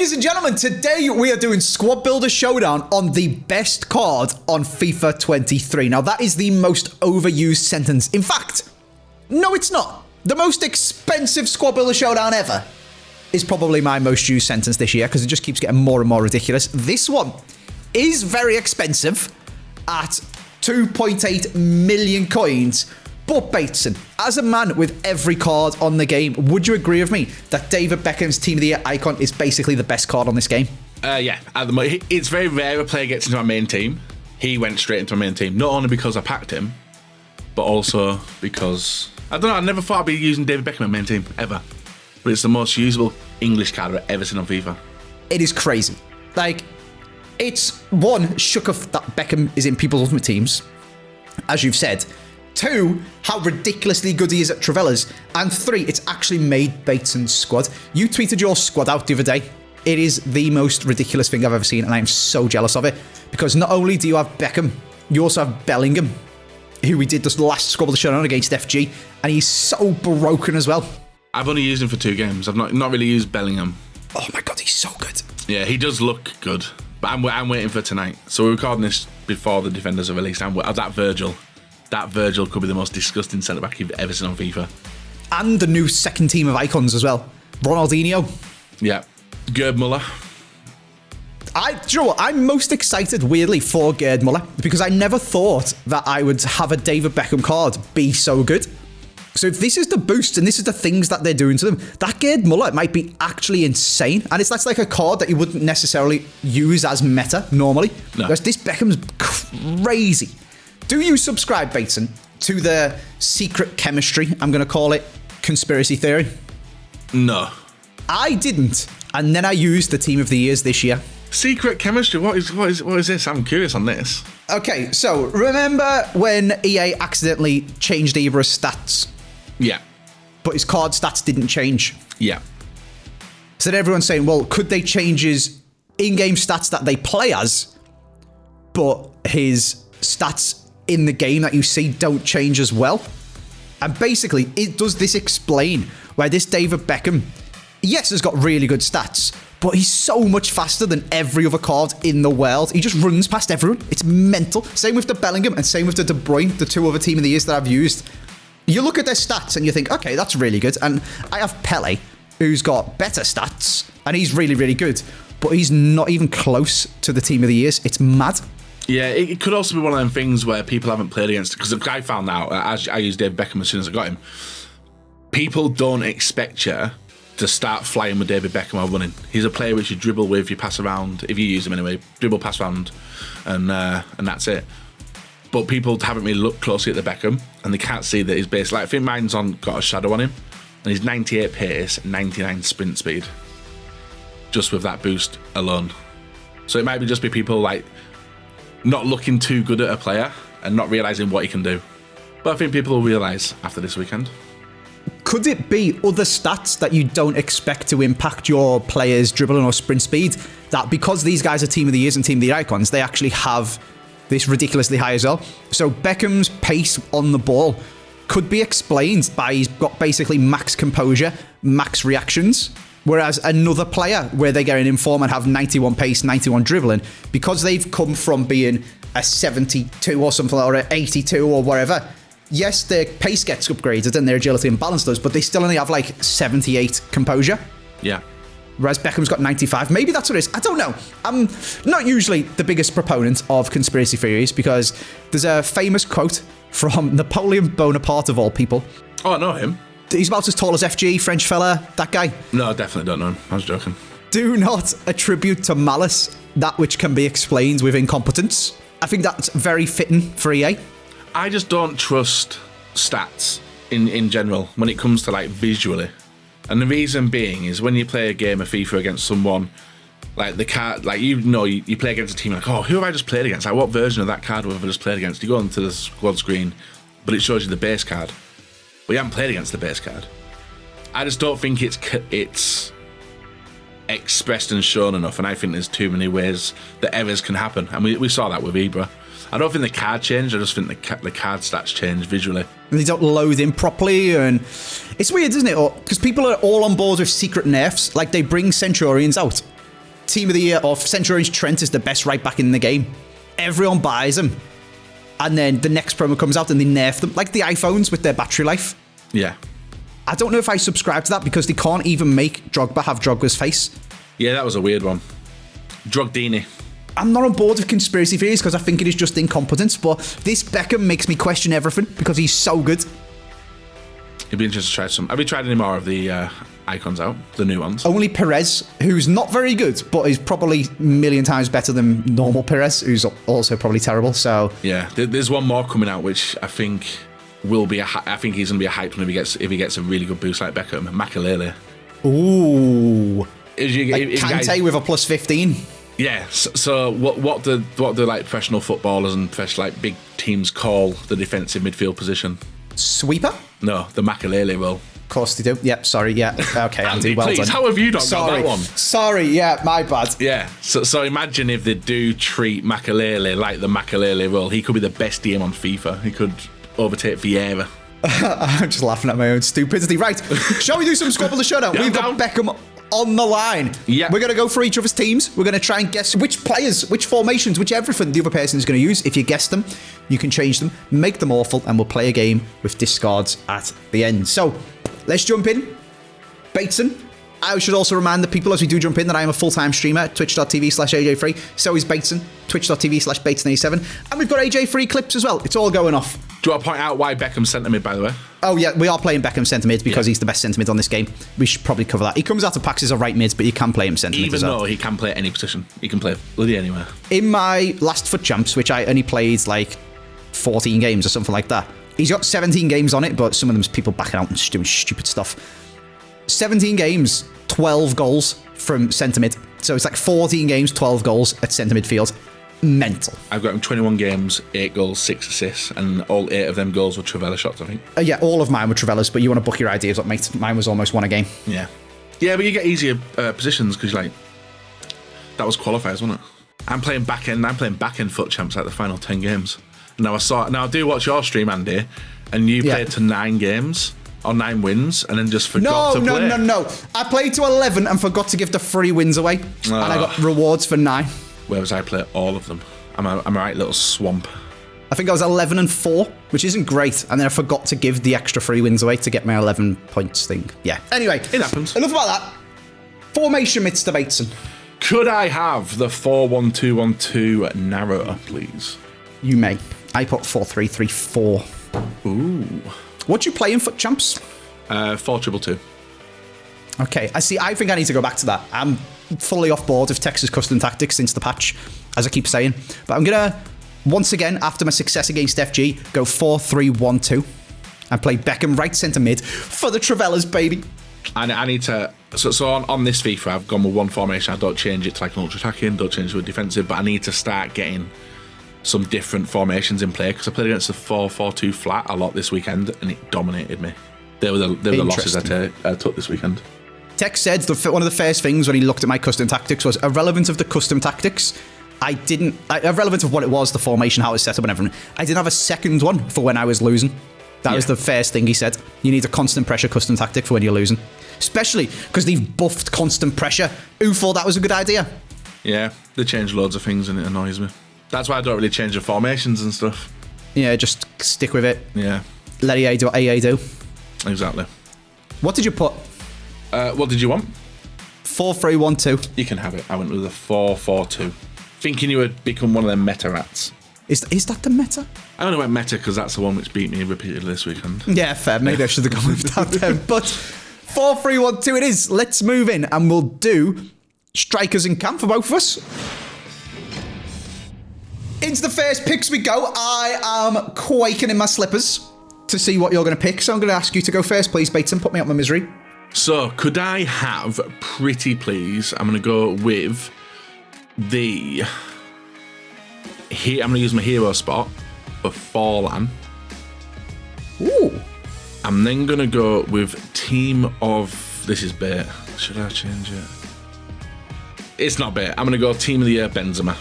Ladies and gentlemen, today we are doing Squad Builder Showdown on the best card on FIFA 23. Now, that is the most overused sentence. In fact, no, it's not. The most expensive Squad Builder Showdown ever is probably my most used sentence this year because it just keeps getting more and more ridiculous. This one is very expensive at 2.8 million coins. But Bateson, as a man with every card on the game, would you agree with me that David Beckham's Team of the Year icon is basically the best card on this game? Yeah, at the moment, it's very rare a player gets into my main team. He went straight into my main team, not only because I packed him, but also because, I don't know, I never thought I'd be using David Beckham in my main team, ever. But it's the most usable English card I've ever seen on FIFA. It is crazy. Like, it's one, shook off that Beckham is in people's ultimate teams, as you've said. Two, how ridiculously good he is at Travellas. And three, it's actually made Bateson's squad. You tweeted your squad out the other day. It is the most ridiculous thing I've ever seen, and I am so jealous of it. Because not only do you have Beckham, you also have Bellingham, who we did this last Squad Builder Showdown against FG, and he's so broken as well. I've only used him for 2 games. I've not really used Bellingham. Oh my god, he's so good. Yeah, he does look good. But I'm waiting for tonight. So we're recording this before the defenders are released. That Virgil could be the most disgusting centre-back you've ever seen on FIFA. And the new second team of icons as well. Ronaldinho. Yeah. Gerd Muller. Do you know what? I'm most excited, weirdly, for Gerd Muller because I never thought that I would have a David Beckham card be so good. So if this is the boost and this is the things that they're doing to them, that Gerd Muller might be actually insane. And that's like a card that you wouldn't necessarily use as meta normally. No. Whereas this Beckham's crazy. Do you subscribe, Bateson, to the secret chemistry, I'm going to call it, conspiracy theory? No. I didn't. And then I used the Team of the Years this year. Secret chemistry? What is this? I'm curious on this. Okay, so remember when EA accidentally changed Ibra's stats? Yeah. But his card stats didn't change. Yeah. So then everyone's saying, well, could they change his in-game stats that they play as, but his stats in the game that you see don't change as well? And basically, does this explain why this David Beckham, yes, has got really good stats, but he's so much faster than every other card in the world. He just runs past everyone. It's mental. Same with the Bellingham and same with the De Bruyne, the 2 other Team of the Years that I've used. You look at their stats and you think, okay, that's really good. And I have Pele, who's got better stats, and he's really, really good. But he's not even close to the Team of the Years. It's mad. Yeah, it could also be one of them things where people haven't played against it. Because I found out, as I used David Beckham as soon as I got him, people don't expect you to start flying with David Beckham while running. He's a player which you dribble with, you pass around, if you use him anyway, dribble, pass around, and that's it. But people haven't really looked closely at the Beckham, and they can't see that his base. Like, I think mine's got a shadow on him, and he's 98 pace, 99 sprint speed, just with that boost alone. So it might be just be people like not looking too good at a player and not realising what he can do. But I think people will realise after this weekend. Could it be other stats that you don't expect to impact your players' dribbling or sprint speed, that because these guys are Team of the Years and Team of the Year icons, they actually have this ridiculously high as well? So Beckham's pace on the ball could be explained by he's got basically max composure, max reactions, whereas another player where they get an inform and have 91 pace, 91 dribbling, because they've come from being a 72 or something, or an 82 or whatever, yes, their pace gets upgraded and their agility and balance does, but they still only have like 78 composure. Yeah. Whereas Beckham's got 95. Maybe that's what it is. I don't know. I'm not usually the biggest proponent of conspiracy theories because there's a famous quote from Napoleon Bonaparte, of all people. Oh, I know him. He's about as tall as FG, French fella, that guy. No, I definitely don't know him. I was joking. Do not attribute to malice that which can be explained with incompetence. I think that's very fitting for EA. I just don't trust stats in general when it comes to like visually. And the reason being is when you play a game of FIFA against someone, like the card, like you play against a team like, oh, who have I just played against? Like, what version of that card have I just played against? You go onto the squad screen, but it shows you the base card. But you haven't played against the base card. I just don't think it's expressed and shown enough, and I think there's too many ways that errors can happen. And we saw that with Ibra. I don't think the card changed, I just think the card stats changed visually. And they don't load in properly, and it's weird, isn't it? Because people are all on board with secret nerfs. Like, they bring Centurions out, Team of the Year or Century Orange Trent is the best right back in the game. Everyone buys him. And then the next promo comes out and they nerf them, like the iPhones with their battery life. Yeah. I don't know if I subscribe to that because they can't even make Drogba have Drogba's face. Yeah, that was a weird one. Drogdini. I'm not on board with conspiracy theories because I think it is just incompetence, but this Beckham makes me question everything because he's so good. It'd be interesting to try some. Have you tried any more of the icons out? The new ones? Only Perez, who's not very good, but is probably a million times better than normal Perez, who's also probably terrible, so... Yeah, there's one more coming out, which I think will be I think he's going to be a hyped one if he gets a really good boost like Beckham. Makalele. Ooh. Kante guys, with a plus 15. Yeah, so what do like professional footballers and professional like big teams call the defensive midfield position? Sweeper? No, the Makalele role. Of course they do. Yep, sorry, yeah. Okay, Andy, well please, done. how have you not got that one? Sorry, yeah, my bad. Yeah, so imagine if they do treat Makalele like the Makalele role. He could be the best DM on FIFA. He could overtake Vieira. I'm just laughing at my own stupidity. Right, shall we do some Squabble the Showdown? Yeah, We've got Beckham on the line. Yeah. We're going to go for each of his teams. We're going to try and guess which players, which formations, which everything the other person is going to use. If you guess them, you can change them, make them awful, and we'll play a game with discards at the end. So, let's jump in. Bateson. I should also remind the people as we do jump in that I am a full-time streamer at twitch.tv/AJ Free. So is Bateson, twitch.tv/Bateson87. And we've got AJ Free clips as well. It's all going off. Do you want to point out why Beckham centre mid, by the way? Oh, yeah, we are playing Beckham centre mid because he's the best centre mid on this game. We should probably cover that. He comes out of packs as a right mid, but you can play him centre mid Even as well. though he can play any position. He can play bloody anywhere. In my last FUT Champs, which I only played like 14 games or something like that, he's got 17 games on it, but some of them's people backing out and just doing stupid stuff. 17 games, 12 goals from centre mid. So it's like 14 games, 12 goals at centre midfield. Mental. I've got him 21 games, 8 goals, 6 assists, and all 8 of them goals were Travella shots, I think. Yeah, all of mine were Travella's, but you want to book your ideas up, mate. Mine was almost one a game. Yeah. Yeah, but you get easier positions because, like, that was qualifiers, wasn't it? I'm playing back end FUT Champs like the final 10 games. Now I do watch your stream, Andy, and you played to 9 games or 9 wins and then just forgot to play. No. I played to 11 and forgot to give the 3 wins away, and I got rewards for 9. Whereas I play all of them. I'm a right little swamp. I think I was 11 and 4, which isn't great, and then I forgot to give the extra 3 wins away to get my 11 points thing. Yeah. Anyway, it happens. Enough about that. Formation, Mr. Bateson. Could I have the 4-1-2-1-2 narrow, please? You may. I put 4-3-3-4. Ooh. What do you play in FUT Champs? 4-2-2. Okay, I think I need to go back to that. I'm fully off board of Texas custom tactics since the patch, as I keep saying. But I'm going to, once again, after my success against FG, go 4-3-1-2 and play Beckham right centre mid for the Travellas, baby. And I need to... So on this FIFA, I've gone with one formation. I don't change it to like an ultra-attacking, don't change it to a defensive, but I need to start getting some different formations in play because I played against the 4-4-2 flat a lot this weekend and it dominated me. They were the losses I took this weekend. Tex said one of the first things when he looked at my custom tactics was irrelevant of the custom tactics. Irrelevant of what it was, the formation, how it was set up and everything. I didn't have a second one for when I was losing. That was the first thing he said. You need a constant pressure custom tactic for when you're losing. Especially because they've buffed constant pressure. Who thought that was a good idea? Yeah, they changed loads of things and it annoys me. That's why I don't really change the formations and stuff. Yeah, just stick with it. Yeah. Let EA do what EA do. Exactly. What did you put? What did you want? 4-3-1-2. You can have it. I went with a 4-4-2. Thinking you would become one of them meta rats. Is that the meta? I only went meta because that's the one which beat me repeatedly this weekend. Yeah, fair. Maybe I should have gone with that then. But 4-3-1-2 it is. Let's move in and we'll do strikers in camp for both of us. Into the first picks we go. I am quaking in my slippers to see what you're going to pick. So I'm going to ask you to go first, please, Bateson. Put me out my misery. So, could I have, pretty please, I'm going to go with the... I'm going to use my hero spot for Forlan. Ooh. I'm then going to go with team of... This is bait. Should I change it? It's not bait. I'm going to go team of the year Benzema.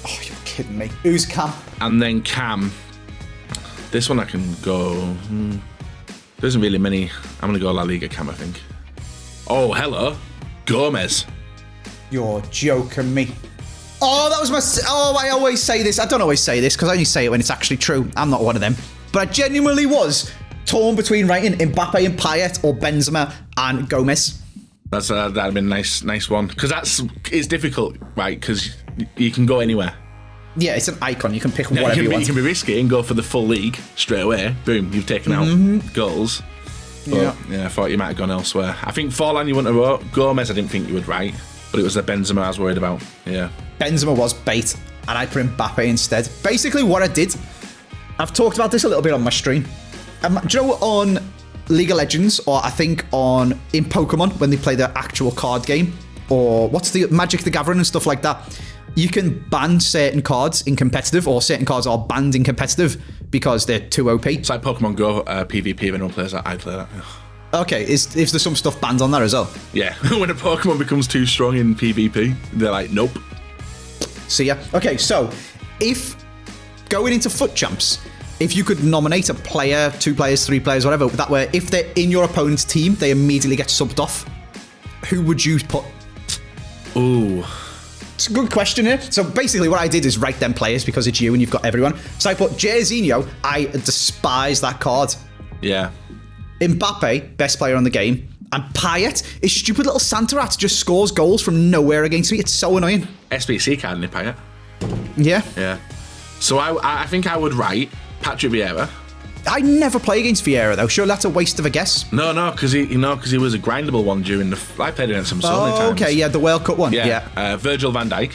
Oh, you're kidding me. Who's Cam? And then Cam. This one I can go... There isn't really many. I'm going to go La Liga Cam, I think. Oh, hello. Gomez. You're joking me. Oh, that was my... Oh, I always say this. I don't always say this because I only say it when it's actually true. I'm not one of them. But I genuinely was torn between writing Mbappe and Payet or Benzema and Gomez. That'd been a nice one. Because it's difficult, right? Because you can go anywhere. Yeah, it's an icon. You can pick whatever you want. You can be risky and go for the full league straight away. Boom, you've taken out goals. But, yeah, I thought you might have gone elsewhere. I think Forlan you wouldn't have wrote. Gomez I didn't think you would write. But it was the Benzema I was worried about. Yeah. Benzema was bait, and I put Mbappe instead. Basically, what I did, I've talked about this a little bit on my stream. Do you know on League of Legends, or I think in Pokemon, when they play the actual card game, or what's the Magic the Gathering and stuff like that, you can ban certain cards in competitive, or certain cards are banned in competitive because they're too OP. It's like Pokemon Go PvP, if anyone plays that, I play that. Okay, is there some stuff banned on there as well? Yeah, when a Pokemon becomes too strong in PvP, they're like, nope. See ya. Okay, so if going into Foot Champs, if you could nominate a player, 2 players, 3 players, whatever, that way if they're in your opponent's team, they immediately get subbed off, who would you put? Ooh. It's a good question here. So basically what I did is write them players because it's you and you've got everyone. So I put Jairzinho. I despise that card. Yeah. Mbappe, best player on the game. And Payet, his stupid little Santa rat just scores goals from nowhere against me. It's so annoying. SBC card in Payet. Yeah. Yeah. So I think I would write Patrick Vieira. I never play against Vieira though. Sure, that's a waste of a guess. No, because he was a grindable one during I played against him so many times. Okay, yeah, the World Cup one. Yeah. Virgil van Dijk.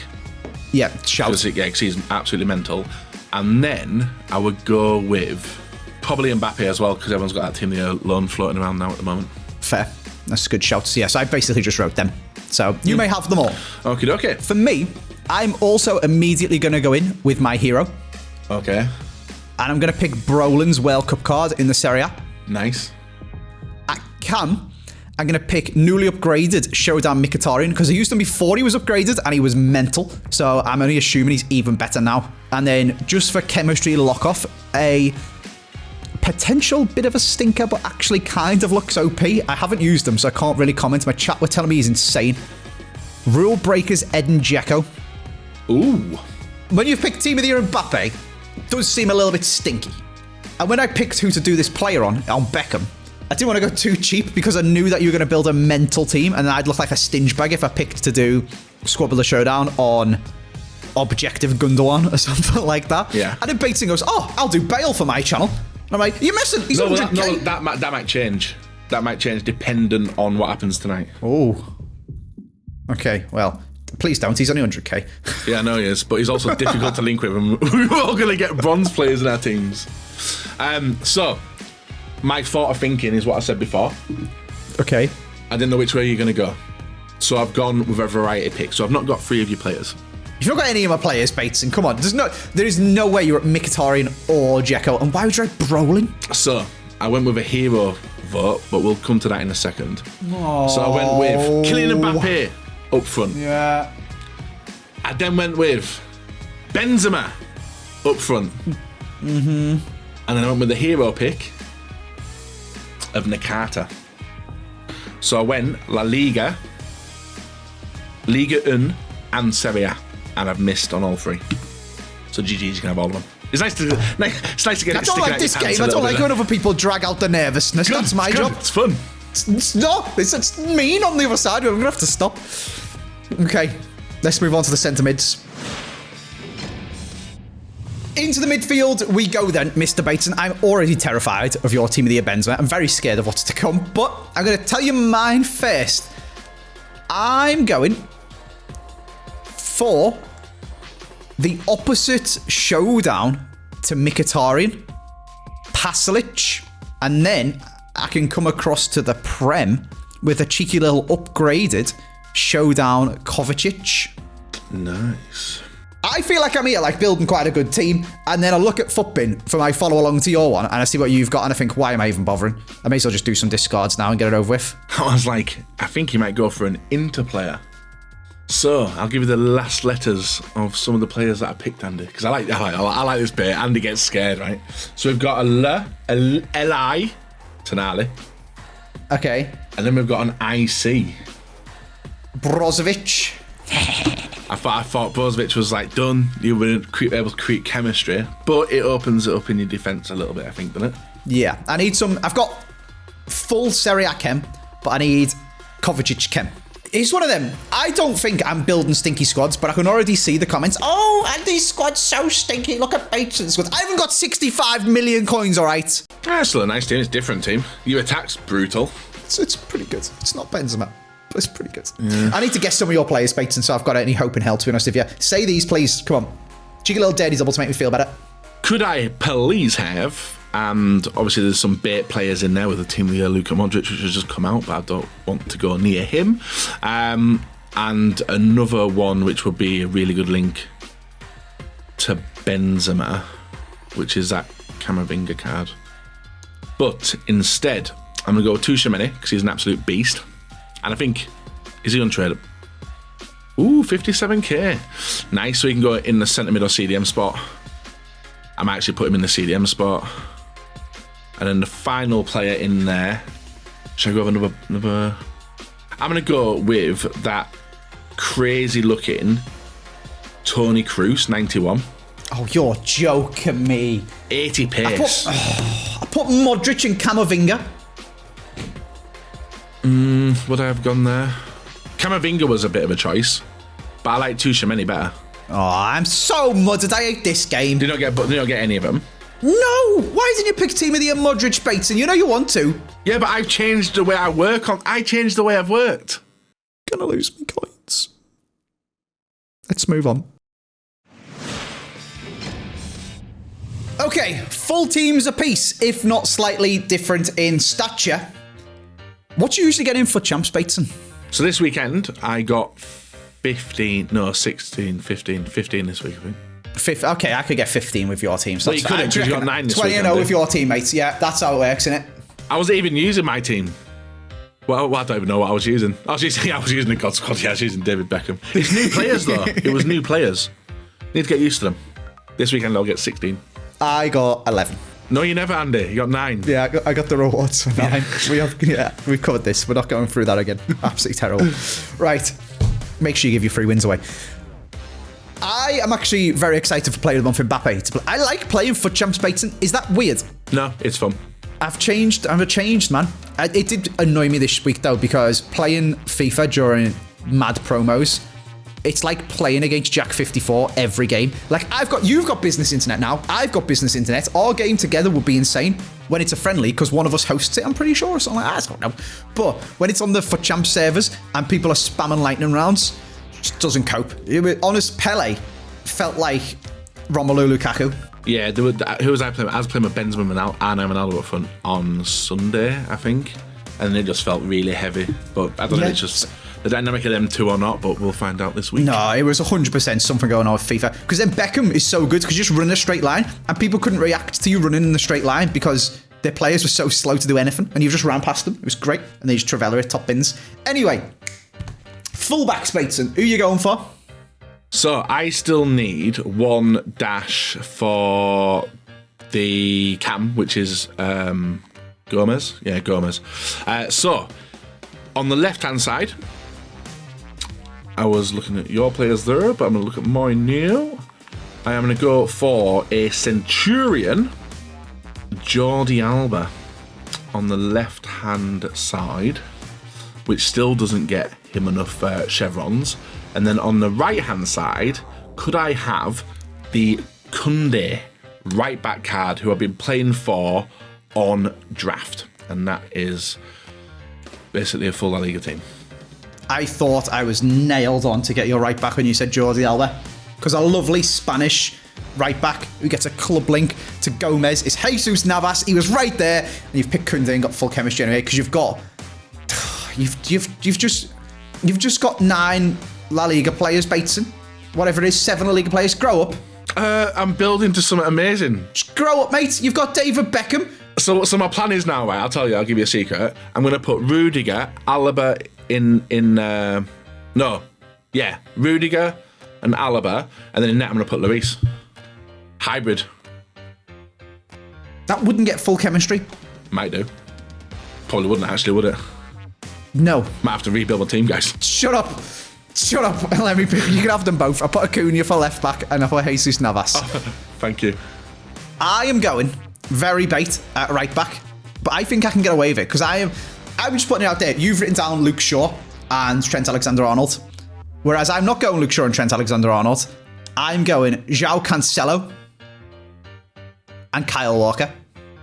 Yeah, shout. Yeah, because he's absolutely mental. And then I would go with probably Mbappe as well, because everyone's got that team alone floating around now at the moment. Fair. That's a good shout. So, yeah, so I basically just wrote them. So you may have them all. Okie dokie. For me, I'm also immediately going to go in with my hero. Okay. And I'm going to pick Brolin's World Cup card in the Serie A. Nice. At Cam, I'm going to pick newly upgraded Showdown Mkhitaryan, because he used to be 40, was upgraded, and he was mental. So I'm only assuming he's even better now. And then just for chemistry lock-off, a potential bit of a stinker, but actually kind of looks OP. I haven't used them, so I can't really comment. My chat were telling me he's insane. Rule Breakers Edin Dzeko. Ooh. When you've picked Team of the Year Mbappe, it does seem a little bit stinky. And when I picked who to do this player on Beckham, I didn't want to go too cheap because I knew that you were going to build a mental team, and then I'd look like a stinge bag if I picked to do Squad Builder Showdown on Objective Gundogan or something like that. Yeah. And then Bateson goes, oh, I'll do Bale for my channel. And I'm like, you're missing. He's 100K. That might change. That might change dependent on what happens tonight. Oh. Okay, well, please don't. He's only 100K. Yeah, I know he is, but he's also difficult to link with. And we're all going to get bronze players in our teams. So, my thought of thinking is what I said before. Okay. I didn't know which way you're going to go. So I've gone with a variety pick. So I've not got 3 of your players. You've not got any of my players, Bateson. Come on. There is no way you're at Mkhitaryan or Dzeko. And why would you write Brolin? So, I went with a hero vote, but we'll come to that in a second. Oh. So I went with Kylian Mbappe up front. Yeah. I then went with Benzema up front. Mm-hmm. And then I went with the hero pick of Nakata. So I went La Liga, Liga 1, and Serie A. And I've missed on all 3. So GG's, you can have all of them. It's nice to get it. I don't like this game. I don't like when other people drag out the nervousness. That's my job. It's fun. It's mean on the other side. We're going to have to stop. Okay, let's move on to the centre mids. Into the midfield we go then, Mr. Bateson. I'm already terrified of your Team of the Year Benzema. I'm very scared of what's to come, but I'm going to tell you mine first. I'm going for the opposite Showdown to Mkhitaryan, Pasalic, and then I can come across to the Prem with a cheeky little upgraded Showdown Kovacic. Nice. I feel like I'm here, like, building quite a good team, and then I look at Footbin for my follow-along to your one, and I see what you've got, and I think, why am I even bothering? I may as well just do some discards now and get it over with. I was like, I think he might go for an Inter player. So, I'll give you the last letters of some of the players that I picked, Andy, because I like this bit. Andy gets scared, right? So we've got a L-I, Tonali. Okay. And then we've got an IC. Brozovic. I thought Brozovic was like done. You weren't able to create chemistry, but it opens it up in your defence a little bit, I think, doesn't it? Yeah, I need some. I've got full Serie A chem, but I need Kovacic chem. It's one of them. I don't think I'm building stinky squads, but I can already see the comments. Oh, Andy's squad's so stinky. Look at Bateson's squad. I haven't got 65 million coins, all right? It's still a nice team. It's a different team. Your attack's brutal. It's pretty good. It's not Benzema. It's pretty good. Yeah. I need to guess some of your players, Bateson, so I've got any hope in hell, to be honest with you. Say these, please. Come on. Jig a little dirty double to make me feel better. Could I please have, and obviously there's some bait players in there with the team of Luka Modric, which has just come out, but I don't want to go near him. And another one, which would be a really good link to Benzema, which is that Camavinga card. But instead, I'm going to go with Tuchemene, because he's an absolute beast. And I think, is he untradeable? Ooh, 57k. Nice, so he can go in the centre mid or CDM spot. I might actually put him in the CDM spot. And then the final player in there. Should I go with another? I'm going to go with that crazy looking Tony Kroos, 91. Oh, you're joking me. 80 pace. I put Modric and Camavinga. Would I have gone there? Camavinga was a bit of a choice, but I like Tuchemene better. Oh, I'm so muddled. I hate this game. Did you not get any of them? No! Why didn't you pick Team of the Year Modric, Bateson? You know you want to. Yeah, but I've changed the way I work. I changed the way I've worked. Gonna lose me coins. Let's move on. Okay, full teams apiece, if not slightly different in stature. What do you usually get in for champs, Bateson? So this weekend, I got 15 this week, I think. Okay, I could get 15 with your team. So well, you couldn't, because you got 9 this 20 and 0 with your teammates. Yeah, that's how it works, isn't it? I wasn't even using my team. Well, I don't even know what I was using. I was using the God Squad. Yeah, I was using David Beckham. It's new players, though. It was new players. Need to get used to them. This weekend, I'll get 16. I got 11. No, you never, Andy. You got 9. Yeah, I got the rewards for 9. We've covered this. We're not going through that again. Absolutely terrible. Right. Make sure you give your free wins away. I am actually very excited for Player of the Month for Mbappe. I like playing for champs, Bateson. Is that weird? No, it's fun. I've changed, man. It did annoy me this week, though, because playing FIFA during mad promos, it's like playing against Jack 54 every game. Like, you've got business internet now. I've got business internet. Our game together would be insane when it's a friendly, because one of us hosts it, I'm pretty sure, or something like that. I don't know. But when it's on the for champ servers and people are spamming lightning rounds, it just doesn't cope. Honest, Pele felt like Romelu Lukaku. Yeah, who was I playing? I was playing with Benzema and Ronaldo up front on Sunday, I think. And it just felt really heavy. But I don't know if it's just the dynamic of them two or not, but we'll find out this week. No, it was 100% something going on with FIFA. Because then Beckham is so good because you just run a straight line and people couldn't react to you running in the straight line because their players were so slow to do anything and you just ran past them. It was great. And they just Travella it, top bins. Anyway, fullbacks, Bateson. Who are you going for? So I still need 1 dash for the cam, which is Gomez. Yeah, Gomez. So on the left-hand side, I was looking at your players there, but I'm going to look at mine now. I am going to go for a Centurion, Jordi Alba, on the left-hand side, which still doesn't get him enough chevrons. And then on the right-hand side, could I have the Kunde right-back card who I've been playing for on draft? And that is basically a full La Liga team. I thought I was nailed on to get your right-back when you said Jordi Alba. Because a lovely Spanish right-back who gets a club link to Gomez is Jesus Navas. He was right there. And you've picked Kunde and got full chemistry anyway because you've got... You've just got 9... La Liga players, Bateson. Whatever it is, 7 La Liga players. Grow up. I'm building to something amazing. Just grow up, mate. You've got David Beckham. So my plan is now, right? I'll tell you. I'll give you a secret. I'm going to put Rudiger, Alaba Rudiger and Alaba, and then in net I'm going to put Luis. Hybrid. That wouldn't get full chemistry. Might do. Probably wouldn't actually, would it? No. Might have to rebuild my team, guys. Shut up. Shut up and let me pick. You can have them both. I put Acuna for left back and I put Jesus Navas. Thank you. I am going very bait at right back, but I think I can get away with it because I'm just putting it out there. You've written down Luke Shaw and Trent Alexander-Arnold, whereas I'm not going Luke Shaw and Trent Alexander-Arnold. I'm going João Cancelo and Kyle Walker.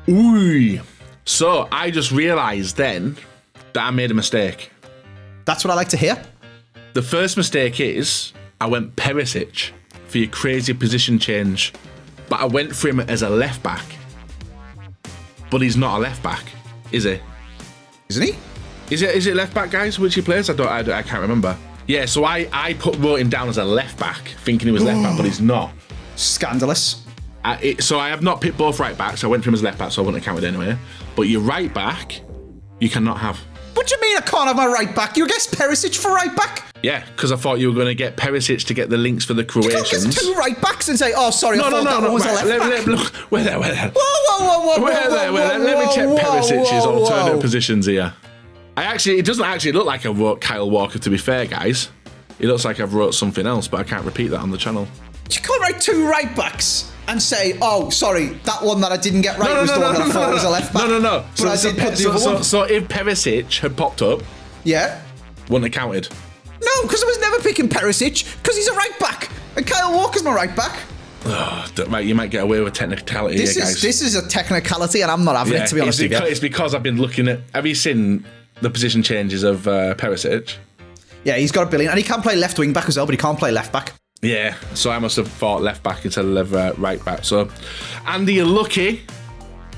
Ooh. So I just realised then that I made a mistake. That's what I like to hear. The first mistake is I went Perisic for your crazy position change, but I went for him as a left back. But he's not a left back, is he? Isn't he? Is it left back, guys? Which he plays? I can't remember. Yeah, so I wrote him down as a left back, thinking he was left back, but he's not. Scandalous. So I have not picked both right backs. I went for him as left back, so I wouldn't have counted anyway. But your right back, you cannot have. What do you mean I can't have my right back? You guessed Perisic for right back? Yeah, because I thought you were going to get Perisic to get the links for the Croatians. You can't get two right backs and say, oh, sorry, I thought that one was a left back. Look, we're there. Whoa. Let me check Perisic's alternate positions here. It doesn't actually look like I wrote Kyle Walker, to be fair, guys. It looks like I've wrote something else, but I can't repeat that on the channel. You can't write two right backs and say, oh, sorry, that one that I didn't get right was the one that I thought was a left back. No. So if Perisic had popped up, yeah, wouldn't have counted. No, because I was never picking Perisic, because he's a right back, and Kyle Walker's my right back. Mate, you might get away with technicality here, guys. This is a technicality, and I'm not having it, to be honest with you. It's because I've been looking at... Have you seen the position changes of Perisic? Yeah, he's got a billion, and he can play left wing back as well, but he can't play left back. Yeah, so I must have thought left back instead of right back. So, Andy, you're lucky.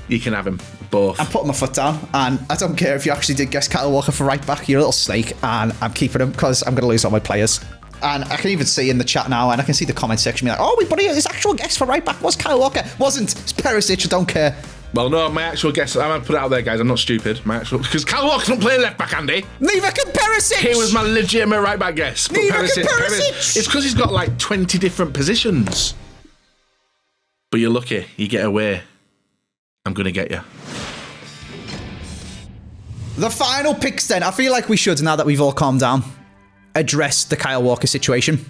You can have him both. I'm putting my foot down, and I don't care if you actually did guess Kyle Walker for right back. You're a little snake, and I'm keeping him because I'm going to lose all my players. And I can even see in the chat now, and I can see the comment section be like, oh, buddy, his actual guess for right back was Kyle Walker. Wasn't. It's Perisic, I don't care. Well, no, my actual guess, I'm going to put it out there, guys, I'm not stupid. Because Kyle Walker's not playing left back, Andy. Neither can Perisic. He was my legitimate right back guess. Neither can Perisic. It's because he's got like 20 different positions. But you're lucky, you get away. I'm going to get you. The final picks then. I feel like we should, now that we've all calmed down, address the Kyle Walker situation.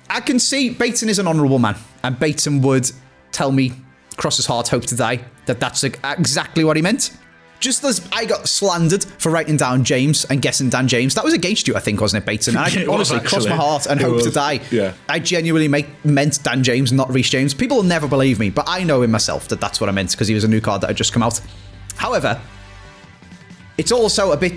I can see Bateson is an honourable man, and Bateson would tell me, cross his heart, hope to die, that that's exactly what he meant. Just as I got slandered for writing down James and guessing Dan James, that was against you, I think, wasn't it, Bateson? And I can honestly cross my heart and hope to die. Yeah. I genuinely meant Dan James, not Reece James. People will never believe me, but I know in myself that that's what I meant because he was a new card that had just come out. However, it's also a bit...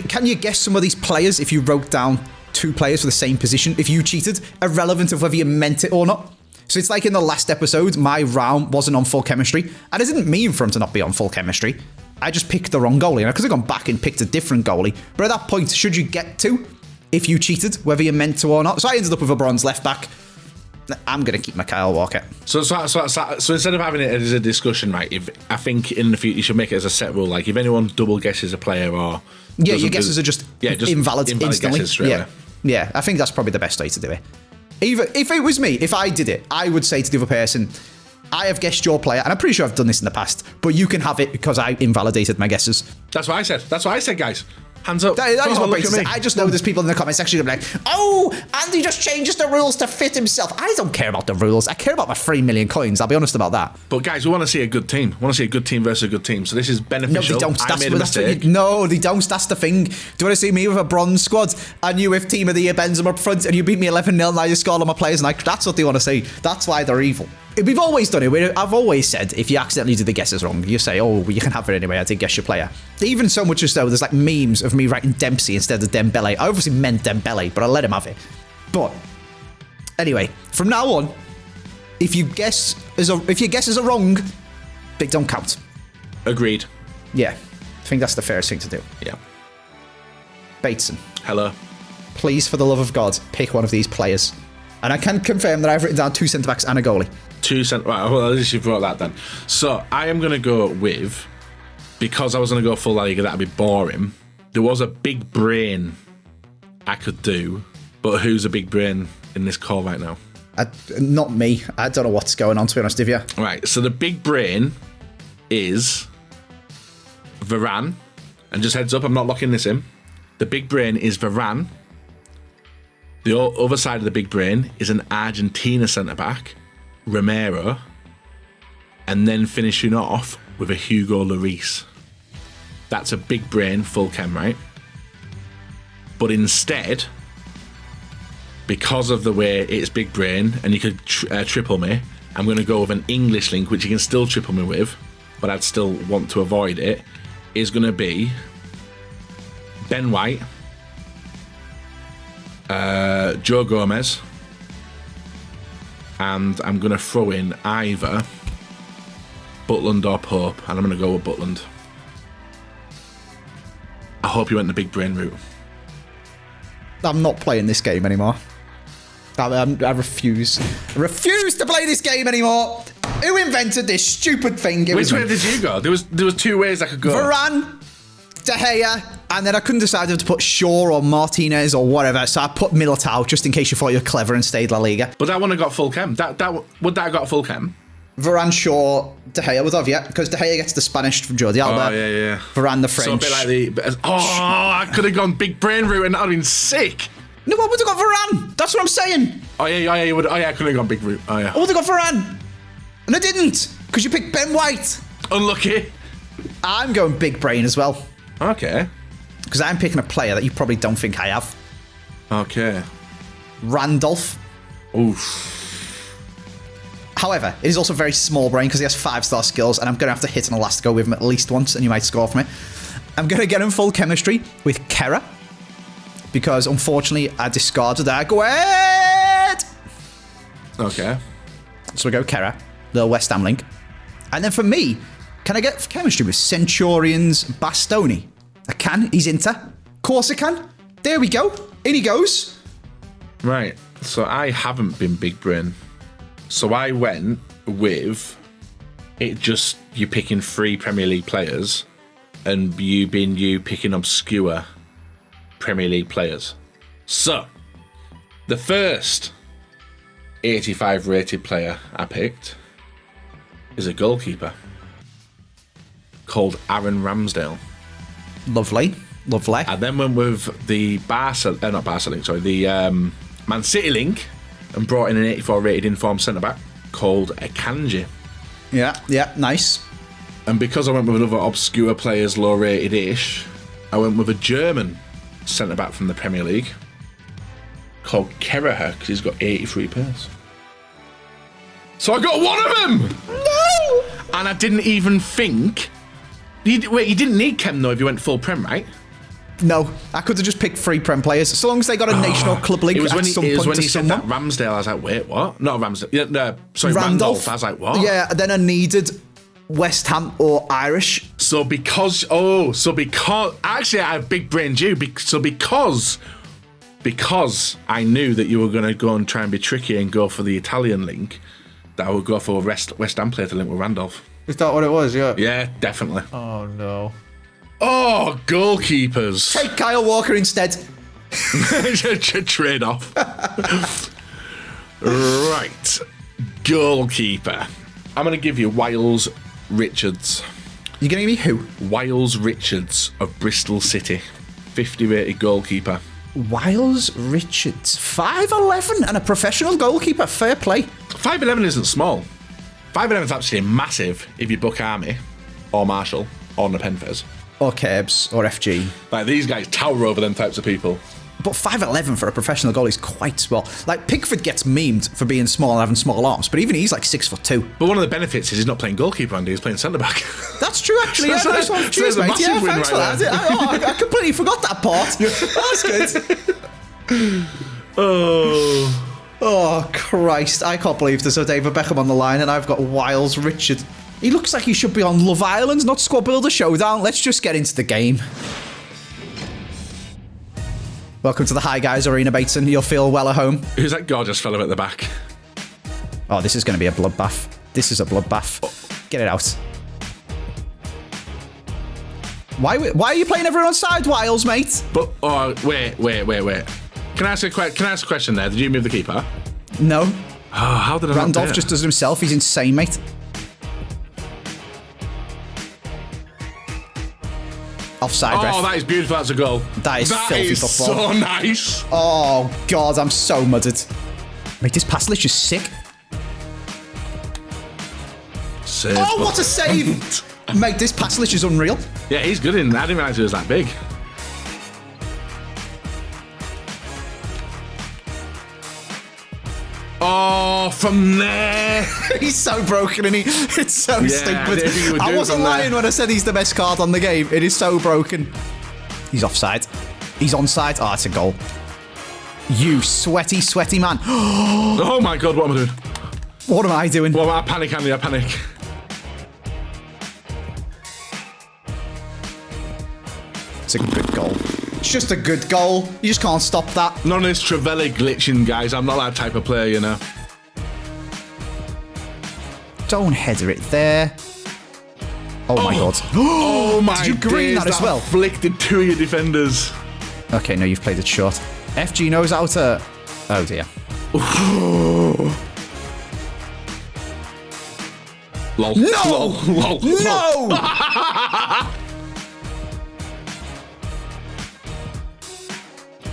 Can you guess some of these players if you wrote down two players for the same position? If you cheated, irrelevant of whether you meant it or not. So it's like in the last episode, my round wasn't on full chemistry. And I didn't mean for him to not be on full chemistry. I just picked the wrong goalie. And I could have gone back and picked a different goalie. But at that point, should you get to, if you cheated, whether you meant to or not? So I ended up with a bronze left back. I'm going to keep my Kyle Walker. So instead of having it as a discussion, right, I think in the future you should make it as a set rule. Like if anyone double guesses a player or... Yeah, your guesses are just invalid instantly. Guesses straight away. Yeah, I think that's probably the best way to do it. Even if it was me, if I did it, I would say to the other person, I have guessed your player, and I'm pretty sure I've done this in the past, but you can have it because I invalidated my guesses. That's what I said, guys. Hands up. That is what Bates said. I just know there's people in the comment section who are like, oh, Andy just changes the rules to fit himself. I don't care about the rules. I care about my 3 million coins. I'll be honest about that. But guys, we want to see a good team. We want to see a good team versus a good team. So this is beneficial. No, they don't. I made a mistake. No, they don't. That's the thing. Do you want to see me with a bronze squad and you with Team of the Year Benzema up front and you beat me 11-0, now you score all my players? And that's what they want to see. That's why they're evil. We've always done it. I've always said, if you accidentally do the guesses wrong, you say, oh, you can have it anyway, I did guess your player. Even so much as though there's like memes of me writing Dempsey instead of Dembele. I obviously meant Dembele, but I let him have it. But anyway, from now on, if your guesses are wrong, they don't count. Agreed. Yeah, I think that's the fairest thing to do. Yeah. Bateson. Hello. Please, for the love of God, pick one of these players. And I can confirm that I've written down 2 centre-backs and a goalie. 2 centre... Right, well, at least you've brought that then. So, I am going to go with... Because I was going to go full La Liga, that'd be boring. There was a big brain I could do. But who's a big brain in this call right now? Not me. I don't know what's going on, to be honest with you. Right, so the big brain is... Varane. And just heads up, I'm not locking this in. The big brain is Varane, The other side of the big brain is an Argentina centre-back, Romero, and then finishing off with a Hugo Lloris. That's a big brain full chem, right? But instead, because of the way it's big brain and you could triple me, I'm going to go with an English link, which you can still triple me with, but I'd still want to avoid it, is going to be Ben White, Joe Gomez, and I'm going to throw in either Butland or Pope, and I'm going to go with Butland. I hope you went the big brain route. I'm not playing this game anymore. I refuse. I refuse to play this game anymore. Who invented this stupid thing? Which way did you go? There was two ways I could go. Varane, De Gea, and then I couldn't decide if to put Shaw or Martinez or whatever, so I put Militao just in case you thought you were clever and stayed La Liga. But that one have got full chem. Would that have got full chem? Varane, Shaw, De Gea would have, yeah, because De Gea gets the Spanish from Jordi Alba. Oh, yeah. Varane, the French. So a bit like I could have gone big brain route and that would have been sick. No, I would have got Varane. That's what I'm saying. Oh, yeah, you would. Oh, yeah, I could have gone big route. Oh, yeah. I would have got Varane. And I didn't, because you picked Ben White. Unlucky. I'm going big brain as well. Okay. Because I'm picking a player that you probably don't think I have. Okay. Randolph. Oof. However, it is also very small brain because he has 5-star skills, and I'm going to have to hit an Elastico with him at least once, and you might score for me. I'm going to get him full chemistry with Kera, because unfortunately I discarded Agued. Okay. So we go Kera, the West Ham link. And then for me, can I get chemistry with Centurions Bastoni? I can. He's Inter. Of course I can. There we go. In he goes. Right. So I haven't been big brain. So I went with it just you picking 3 Premier League players and you picking obscure Premier League players. So the first 85 rated player I picked is a goalkeeper called Aaron Ramsdale. Lovely. I then went with the Man City link and brought in an 84 rated informed centre-back called Akanji. Yeah, nice. And because I went with another obscure players, low rated-ish, I went with a German centre-back from the Premier League called Keraher, because he's got 83 pace. So I got one of them! No! And I didn't even think... you didn't need Chem, though, if you went full Prem, right? No, I could have just picked 3 Prem players, so long as they got a nation or club link at some point. It was when he said that Ramsdale, I was like, wait, what? Not Ramsdale. No, sorry, Randolph. I was like, what? Yeah, then I needed West Ham or Irish. Actually I have big brain you. So because I knew that you were going to go and try and be tricky and go for the Italian link, that I would go for West Ham player to link with Randolph. Is that what it was? Yeah. Yeah, definitely. Oh no. Oh, goalkeepers. Take Kyle Walker instead. Trade off. Right. Goalkeeper. I'm going to give you Wiles Richards. You're going to give me who? Wiles Richards of Bristol City. 50 rated goalkeeper. Wiles Richards. 5'11" and a professional goalkeeper. Fair play. 5'11" isn't small. 5'11" is actually massive if you book Army or Marshall or Nepenthes. Or Cabs, or FG. Like, these guys tower over them types of people. But 5'11" for a professional goalie is quite small. Like, Pickford gets memed for being small and having small arms, but even he's like 6'2". But one of the benefits is he's not playing goalkeeper, Andy. He's playing centre-back. That's true, actually. Yeah, nice one. Cheers, mate. Yeah, thanks for that. I completely forgot that part. That's good. Oh, Christ. I can't believe there's a David Beckham on the line, and I've got Wiles Richards. He looks like he should be on Love Island, not Squad Builder Showdown. Let's just get into the game. Welcome to the Hi Guys Arena, Bateson. You'll feel well at home. Who's that gorgeous fellow at the back? Oh, this is going to be a bloodbath. This is a bloodbath. Get it out. Why are you playing everyone's side, Wiles, mate? But, wait. Can I ask a question there? Did you move the keeper? No. Oh, how did I not do Randolph it? just does it himself. He's insane, mate. Offside, ref. Oh, that is beautiful. That's a goal. That is filthy football. So nice. Oh, God, I'm so mudded. Mate, this pass list is sick. Save. Oh, what a save! Mate, this pass list is unreal. Yeah, he's good in. I didn't realise he was that big. Oh, from there. He's so broken, and it's so stupid. I wasn't lying when I said he's the best card on the game. It is so broken. He's offside. He's onside. Oh, it's a goal. You sweaty, sweaty man. Oh my God, what am I doing? What am I doing? Well, I panic, Andy, I panic. It's a good goal. It's just a good goal. You just can't stop that. None of this Trevella glitching, guys. I'm not that type of player, you know. Don't header it there. Oh my God. Oh my Did you green days, that as well? Flicked two of your defenders. Okay, no, you've played it short. FG knows how to... Oh, dear. Lol. No! Lol. Lol. No!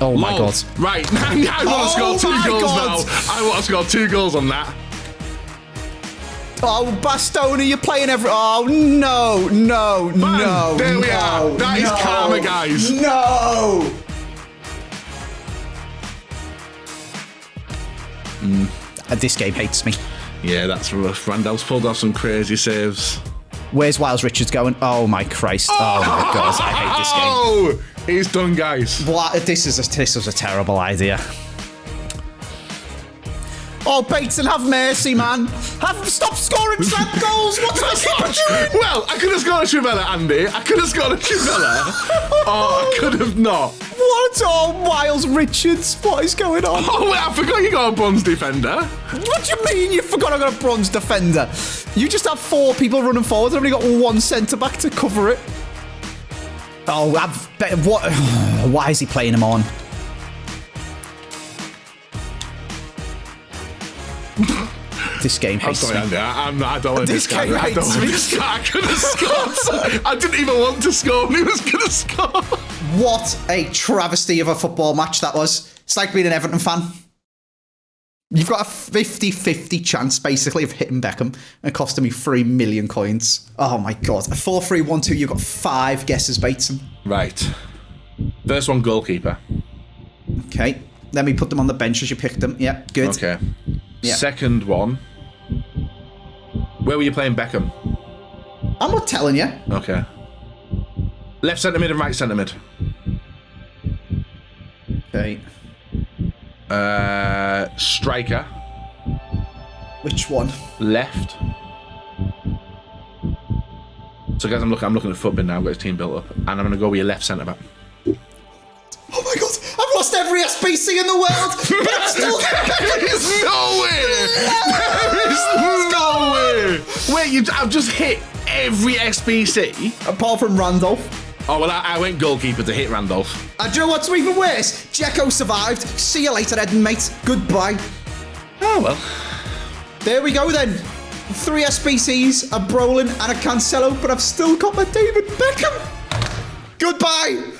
Oh my Lol. God. Right, I want to score 2 goals now. I want to score 2 goals on that. Oh, Bastoni, you're playing every... Oh, no, no, Bam, no, there we no, are. That is karma, guys. No! This game hates me. Yeah, that's rough. Randall's pulled off some crazy saves. Where's Wiles Richards going? Oh, my Christ. Oh, my God, I hate this game. Oh, he's done, guys. What? This was a terrible idea. Oh, Bateson, have mercy, man. Stop scoring trap goals. What's my keeper doing? Well, I could have scored a Trivella, Andy. I could have scored a Trivella. Oh, I could have not. What? Oh, Wiles Richards. What is going on? Oh, wait, I forgot you got a bronze defender. What do you mean you forgot I got a bronze defender? You just have 4 people running forward. I've only got 1 centre-back to cover it. Oh, what? Why is he playing him on? This game hates I'm sorry, me. Andy. I don't want This game hates me. I could have scored. I didn't even want to score, and he was going to score. What a travesty of a football match that was. It's like being an Everton fan. You've got a 50-50 chance, basically, of hitting Beckham and costing me 3 million coins. Oh, my God. A 4-3-1-2, you've got 5 guesses, Bateson. Right. First one, goalkeeper. Okay. Let me put them on the bench as you picked them. Yeah, good. Okay. Yeah. Second one. Where were you playing Beckham? I'm not telling you. Okay. Left centre mid and right centre mid. Okay. Striker. Which one? Left. So guys, I'm looking at football now. I've got his team built up, and I'm going to go with your left centre back. Oh my God! I've lost every SBC in the world, but I'm still. There is no way. There is no way. Wait, I've just hit every SBC Apart from Randolph. Oh well, I went goalkeeper to hit Randolph. And do you know what's even worse? Dzeko survived. See you later, Eden, mate. Goodbye. Oh well. There we go then. 3 SBCs, a Brolin and a Cancelo, but I've still got my David Beckham. Goodbye.